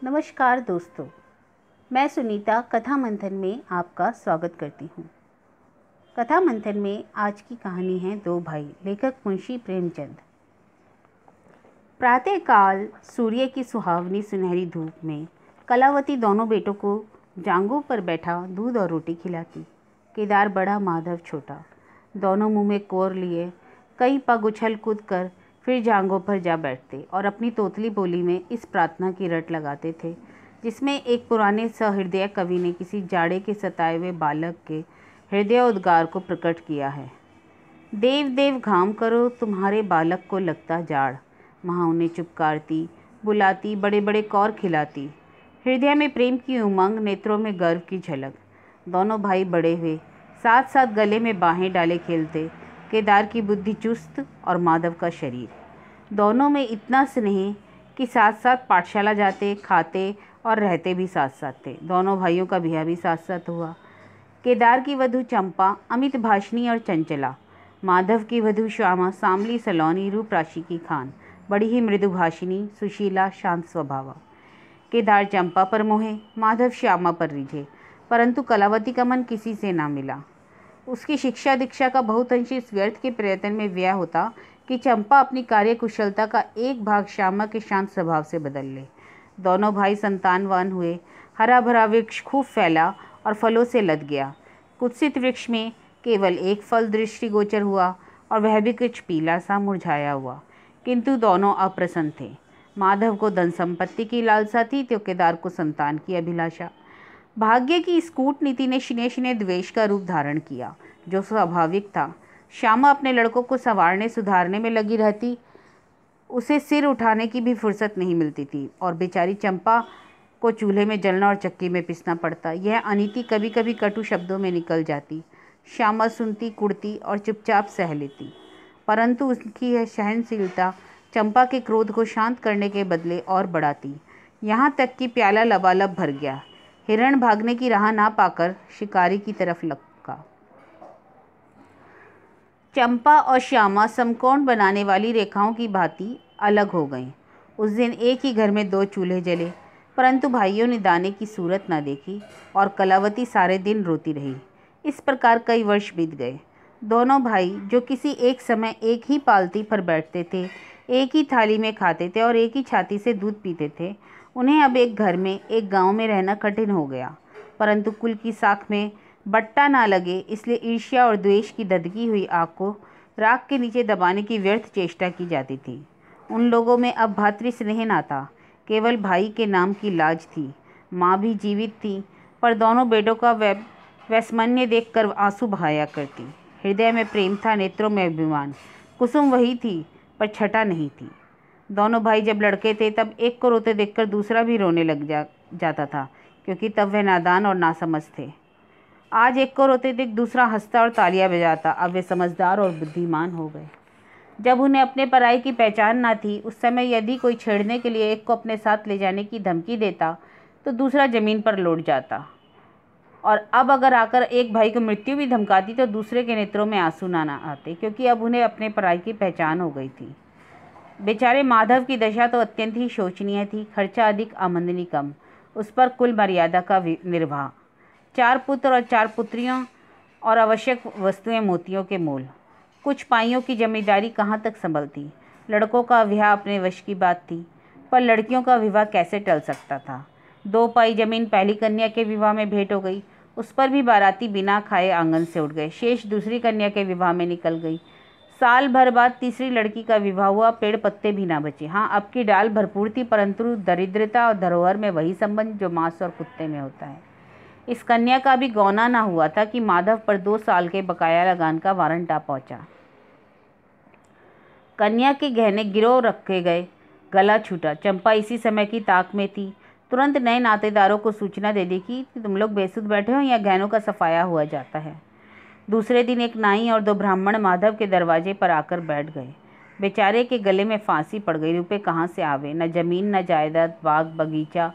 नमस्कार दोस्तों, मैं सुनीता कथा मंथन में आपका स्वागत करती हूँ। कथा मंथन में आज की कहानी है दो भाई, लेखक मुंशी प्रेमचंद। प्रातःकाल सूर्य की सुहावनी सुनहरी धूप में कलावती दोनों बेटों को जांघों पर बैठा दूध और रोटी खिलाती। केदार बड़ा, माधव छोटा। दोनों मुंह में कोर लिए कई पग उछल कूद कर फिर जांघों पर जा बैठते और अपनी तोतली बोली में इस प्रार्थना की रट लगाते थे जिसमें एक पुराने सहृदय कवि ने किसी जाड़े के सताए हुए बालक के हृदय उद्गार को प्रकट किया है। देव देव घाम करो तुम्हारे बालक को लगता जाड़, माँ उन्हें चुपकारती बुलाती बड़े बड़े कौर खिलाती। हृदय में प्रेम की उमंग, नेत्रों में गर्व की झलक। दोनों भाई बड़े हुए साथ साथ गले में बाहें डाले खेलते। केदार की बुद्धि चुस्त और माधव का शरीर। दोनों में इतना स्नेह कि साथ साथ पाठशाला जाते, खाते और रहते भी साथ साथ थे। दोनों भाइयों का ब्याह भी साथ साथ हुआ। केदार की वधू चंपा अमित भाषणी और चंचला, माधव की वधू श्यामा सांवली सलोनी रूप राशि की खान, बड़ी ही मृदुभाषिणी सुशीला शांत स्वभाव। केदार चंपा पर मोहे, माधव श्यामा पर रिझे, परंतु कलावती का मन किसी से ना मिला। उसकी शिक्षा दीक्षा का बहुत अंश इस व्यर्थ के प्रयत्न में व्यय होता कि चंपा अपनी कार्य कुशलता का एक भाग श्यामा के शांत स्वभाव से बदल ले। दोनों भाई संतानवान हुए। हरा भरा वृक्ष खूब फैला और फलों से लद गया। कुत्सित वृक्ष में केवल एक फल दृष्टिगोचर हुआ और वह भी कुछ पीला सा मुरझाया हुआ, किंतु दोनों अप्रसन्न थे। माधव को धन संपत्ति की लालसा थी तो केदार को संतान की अभिलाषा। भाग्य की इस कूटनीति ने शिने शिने द्वेष का रूप धारण किया, जो स्वाभाविक था। श्यामा अपने लड़कों को संवारने सुधारने में लगी रहती, उसे सिर उठाने की भी फुर्सत नहीं मिलती थी, और बेचारी चंपा को चूल्हे में जलना और चक्की में पिसना पड़ता। यह अनीति कभी कभी कटु शब्दों में निकल जाती। श्यामा सुनती, कुड़ती और चुपचाप सह लेती, परंतु उसकी यह सहनशीलता चंपा के क्रोध को शांत करने के बदले और बढ़ाती। यहाँ तक कि प्याला लबालब भर गया। हिरण भागने की राह ना पाकर शिकारी की तरफ लपका। चंपा और श्यामा समकोण बनाने वाली रेखाओं की भांति अलग हो गईं। उस दिन एक ही घर में दो चूल्हे जले, परंतु भाइयों ने दाने की सूरत न देखी और कलावती सारे दिन रोती रही। इस प्रकार कई वर्ष बीत गए। दोनों भाई, जो किसी एक समय एक ही पालती पर बैठते थे, एक ही थाली में खाते थे और एक ही छाती से दूध पीते थे, उन्हें अब एक घर में, एक गांव में रहना कठिन हो गया। परंतु कुल की साख में बट्टा ना लगे, इसलिए ईर्ष्या और द्वेष की दधकी हुई आग को राख के नीचे दबाने की व्यर्थ चेष्टा की जाती थी। उन लोगों में अब भातृ स्नेह ना था, केवल भाई के नाम की लाज थी। माँ भी जीवित थी, पर दोनों बेटों का वैषम्य देखकर आंसू बहाया करती। हृदय में प्रेम था, नेत्रों में अभिमान। कुसुम वही थी, पर छटा नहीं थी। दोनों भाई जब लड़के थे तब एक को रोते देखकर दूसरा भी रोने लग जाता था, क्योंकि तब वह नादान और नासमझ थे। आज एक को रोते देख दूसरा हंसता और तालियां बजाता। अब वे समझदार और बुद्धिमान हो गए। जब उन्हें अपने पराई की पहचान ना थी, उस समय यदि कोई छेड़ने के लिए एक को अपने साथ ले जाने की धमकी देता तो दूसरा जमीन पर लौट जाता, और अब अगर आकर एक भाई को मृत्यु भी धमकाती तो दूसरे के नेत्रों में आंसू ना आते, क्योंकि अब उन्हें अपने पराई की पहचान हो गई थी। बेचारे माधव की दशा तो अत्यंत ही शोचनीय थी। खर्चा अधिक, आमदनी कम, उस पर कुल मर्यादा का निर्वाह। 4 पुत्र और 4 पुत्रियों और आवश्यक वस्तुएं मोतियों के मोल। कुछ पाइयों की जमींदारी कहाँ तक संभलती। लड़कों का विवाह अपने वश की बात थी, पर लड़कियों का विवाह कैसे टल सकता था। 2 पाई जमीन पहली कन्या के विवाह में भेंट हो गई, उस पर भी बाराती बिना खाए आंगन से उठ गए। शेष दूसरी कन्या के विवाह में निकल गई। साल भर बाद तीसरी लड़की का विवाह हुआ, पेड़ पत्ते भी ना बचे। हाँ, अब की डाल भरपूर थी, परंतु दरिद्रता और धरोहर में वही संबंध जो मांस और कुत्ते में होता है। इस कन्या का भी गौना ना हुआ था कि माधव पर 2 साल के बकाया लगान का वारंट आ पहुंचा। कन्या के गहने गिरव रखे गए, गला छूटा। चंपा इसी समय की ताक में थी। तुरंत नए नातेदारों को सूचना दे दी कि तुम लोग बेसुध बैठे हो या गहनों का सफाया हुआ जाता है। दूसरे दिन एक नाई और 2 ब्राह्मण माधव के दरवाजे पर आकर बैठ गए। बेचारे के गले में फांसी पड़ गई। रुपए कहाँ से आवे, न जमीन न जायदाद, बाग बगीचा।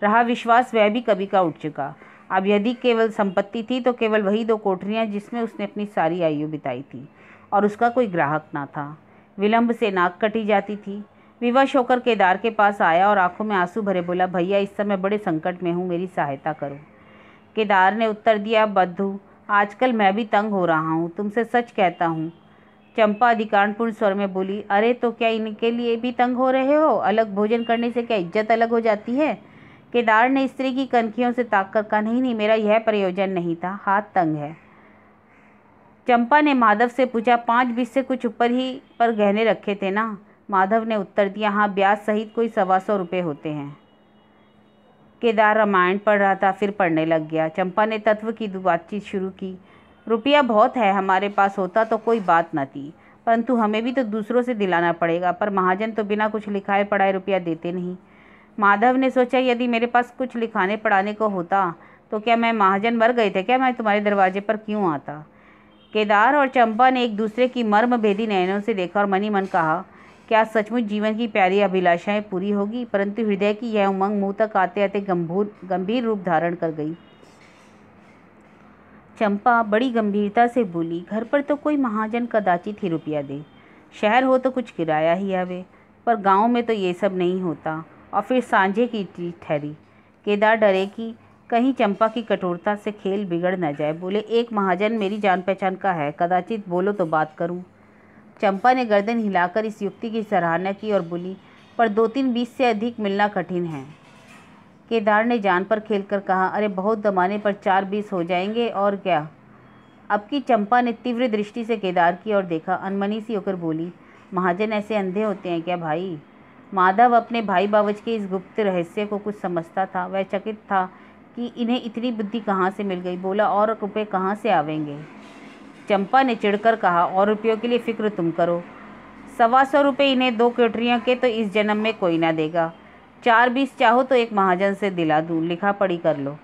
रहा विश्वास, वह भी कभी का उठ चुका। अब यदि केवल संपत्ति थी तो केवल वही 2 कोठरियाँ जिसमें उसने अपनी सारी आयु बिताई थी, और उसका कोई ग्राहक ना था। विलंब से नाक कटी जाती थी। विवश होकर केदार के पास आया और आंखों में आंसू भरे बोला, भैया इस समय बड़े संकट में हूँ, मेरी सहायता करो। केदार ने उत्तर दिया, बद्धू आजकल मैं भी तंग हो रहा हूँ, तुमसे सच कहता हूँ। चंपा अधिकारपूर्ण स्वर में बोली, अरे तो क्या इनके लिए भी तंग हो रहे हो? अलग भोजन करने से क्या इज्जत अलग हो जाती है? केदार ने स्त्री की कनखियों से ताक कर कहा, नहीं नहीं, मेरा यह प्रयोजन नहीं था, हाथ तंग है। चंपा ने माधव से पूछा, 5-20 से कुछ ऊपर ही पर गहने रखे थे ना? माधव ने उत्तर दिया, हाँ, ब्याज सहित कोई 125 रुपये होते हैं। केदार रामायण पढ़ रहा था, फिर पढ़ने लग गया। चंपा ने तत्व की बातचीत शुरू की। रुपया बहुत है, हमारे पास होता तो कोई बात न थी, परंतु हमें भी तो दूसरों से दिलाना पड़ेगा, पर महाजन तो बिना कुछ लिखाए पढ़ाए रुपया देते नहीं। माधव ने सोचा, यदि मेरे पास कुछ लिखाने पढ़ाने को होता तो क्या मैं महाजन मर गए थे क्या? मैं तुम्हारे दरवाजे पर क्यों आता? केदार और चंपा ने एक दूसरे की मर्मभेदी नयनों से देखा और मन ही मन कहा, क्या सचमुच जीवन की प्यारी अभिलाषाएं पूरी होगी? परंतु हृदय की यह उमंग मुंह तक आते आते गंभीर रूप धारण कर गई। चंपा बड़ी गंभीरता से बोली, घर पर तो कोई महाजन कदाचित ही रुपया दे, शहर हो तो कुछ किराया ही आवे, पर गांव में तो ये सब नहीं होता। और फिर सांझे की चीज ठहरी। केदार डरे कि कहीं चंपा की कठोरता से खेल बिगड़ न जाए। बोले, एक महाजन मेरी जान पहचान का है, कदाचित बोलो तो बात करूं। चंपा ने गर्दन हिलाकर इस युक्ति की सराहना की और बोली, पर 2-3-20 से अधिक मिलना कठिन है। केदार ने जान पर खेलकर कहा, अरे बहुत दमाने पर 4-20 हो जाएंगे और क्या। अब की चंपा ने तीव्र दृष्टि से केदार की ओर देखा, अनमनी सी होकर बोली, महाजन ऐसे अंधे होते हैं क्या भाई? माधव अपने भाई बावज के इस गुप्त रहस्य को कुछ समझता था। वह चकित था कि इन्हें इतनी बुद्धि कहाँ से मिल गई। बोला, और रुपये कहाँ से आवेंगे? चंपा ने चिढ़कर कहा, और रुपयों के लिए फिक्र तुम करो, 125 रुपये इन्हें 2 कोठरियों के तो इस जन्म में कोई ना देगा। 4-20 चाहो तो एक महाजन से दिला दूँ, लिखा पढ़ी कर लो।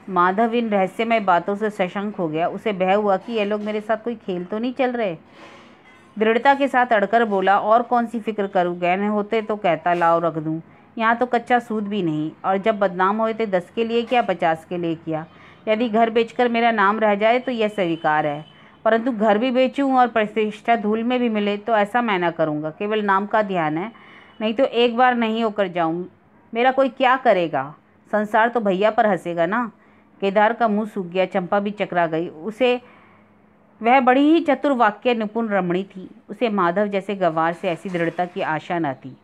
माधव इन रहस्यमय बातों से सशंक हो गया। उसे भय हुआ कि ये लोग मेरे साथ कोई खेल तो नहीं चल रहे। दृढ़ता के साथ अड़कर बोला, और कौन सी फिक्र करूँ, गहने होते तो कहता लाओ रख दूँ, यहाँ तो कच्चा सूद भी नहीं, और जब बदनाम हुए थे 10 के लिए क्या 50 के लिए किया। यदि घर बेचकर मेरा नाम रह जाए तो यह स्वीकार है, परंतु घर भी बेचूं और प्रतिष्ठा धूल में भी मिले तो ऐसा मैं ना करूँगा। केवल नाम का ध्यान है, नहीं तो एक बार नहीं होकर जाऊँ, मेरा कोई क्या करेगा? संसार तो भैया पर हंसेगा ना। केदार का मुंह सूख गया। चंपा भी चकरा गई। उसे वह बड़ी ही चतुर वाक्य निपुण रमणी थी। उसे माधव जैसे गंवार से ऐसी दृढ़ता की आशा न थी।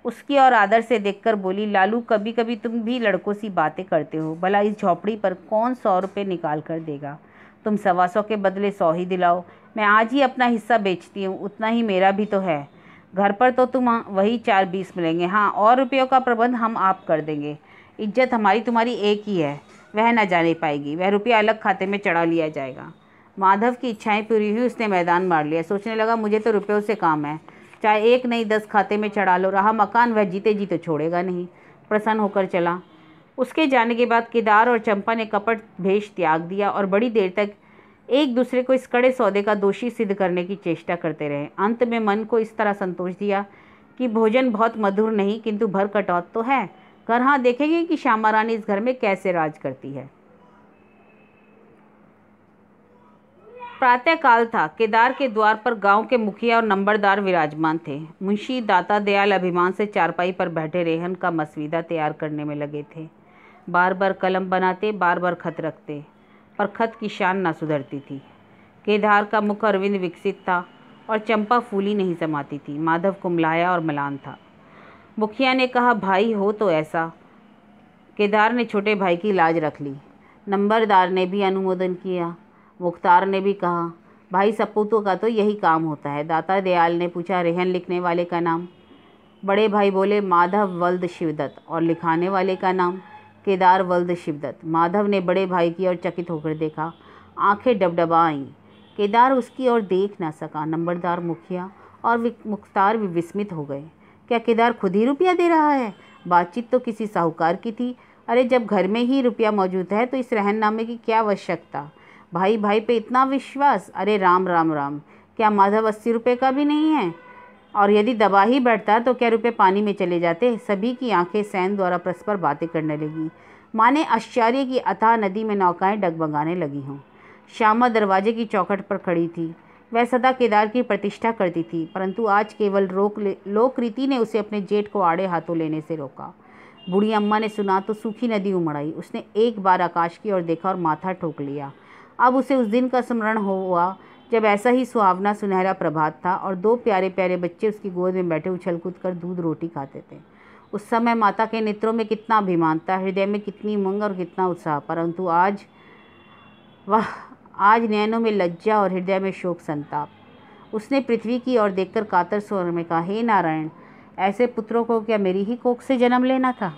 उसकी और आदर से देखकर बोली, लालू कभी कभी तुम भी लड़कों सी बातें करते हो। भला इस झोपड़ी पर कौन 100 रुपये निकाल कर देगा? तुम 125 के बदले 100 ही दिलाओ। मैं आज ही अपना हिस्सा बेचती हूँ, उतना ही मेरा भी तो है। घर पर तो तुम वही 4-20 मिलेंगे। हाँ, और रुपयों का प्रबंध हम आप कर देंगे। इज्जत हमारी तुम्हारी एक ही है, वह न जाने पाएगी। वह रुपया अलग खाते में चढ़ा लिया जाएगा। माधव की इच्छाएं पूरी हुई। उसने मैदान मार लिया। सोचने लगा, मुझे तो रुपयों से काम है, चाहे 1 नहीं 10 खाते में चढ़ा लो। रहा मकान, वह जीते जी तो छोड़ेगा नहीं। प्रसन्न होकर चला। उसके जाने के बाद केदार और चंपा ने कपट भेष त्याग दिया और बड़ी देर तक एक दूसरे को इस कड़े सौदे का दोषी सिद्ध करने की चेष्टा करते रहे। अंत में मन को इस तरह संतोष दिया कि भोजन बहुत मधुर नहीं, किंतु भर कटौत तो है। कर हाँ, देखेंगे कि श्यामा रानी इस घर में कैसे राज करती है। प्रातः काल था। केदार के द्वार पर गांव के मुखिया और नंबरदार विराजमान थे। मुंशी दाता दयाल अभिमान से चारपाई पर बैठे रेहन का मसवीदा तैयार करने में लगे थे। बार बार कलम बनाते, बार बार खत रखते, पर खत की शान ना सुधरती थी। केदार का मुख अरविंद विकसित था और चंपा फूली नहीं समाती थी। माधव कुमलाया और मलान था। मुखिया ने कहा, भाई हो तो ऐसा। केदार ने छोटे भाई की लाज रख ली। नंबरदार ने भी अनुमोदन किया। मुख्तार ने भी कहा, भाई सपूतों का तो यही काम होता है। दाता दयाल ने पूछा, रेहन लिखने वाले का नाम? बड़े भाई बोले, माधव वल्द शिवदत्त। और लिखाने वाले का नाम? केदार वल्द शिवदत्त। माधव ने बड़े भाई की ओर चकित होकर देखा। आंखें डबडबा आईं। केदार उसकी ओर देख ना सका। नंबरदार, मुखिया और मुख्तार भी विस्मित हो गए। क्या केदार खुद ही रुपया दे रहा है? बातचीत तो किसी साहूकार की थी। अरे जब घर में ही रुपया मौजूद है तो इस रहननामे की क्या आवश्यकता? भाई भाई पे इतना विश्वास? अरे राम राम राम, क्या माधव 80 रुपये का भी नहीं है? और यदि दबा ही बैठता तो क्या रुपये पानी में चले जाते? सभी की आंखें सैन द्वारा परस्पर बातें करने लगी, माने आश्चर्य की अथाह नदी में नौकाएं डगमगाने लगी हों। श्यामा दरवाजे की चौखट पर खड़ी थी। वह सदा केदार की प्रतिष्ठा करती थी, परंतु आज केवल लोक रीति ने उसे अपने जेठ को आड़े हाथों लेने से रोका। बूढ़ी अम्मा ने सुना तो सूखी नदी उमड़ आई। उसने एक बार आकाश की ओर देखा और माथा ठोक लिया। अब उसे उस दिन का स्मरण हुआ जब ऐसा ही सुहावना सुनहरा प्रभात था और दो प्यारे प्यारे बच्चे उसकी गोद में बैठे उछल कूद कर दूध रोटी खाते थे। उस समय माता के नेत्रों में कितना अभिमान था, हृदय में कितनी उमंग और कितना उत्साह, परंतु आज नयनों में लज्जा और हृदय में शोक संताप। उसने पृथ्वी की ओर देखकर कातर स्वर में कहा, हे नारायण, ऐसे पुत्रों को क्या मेरी ही कोख से जन्म लेना था।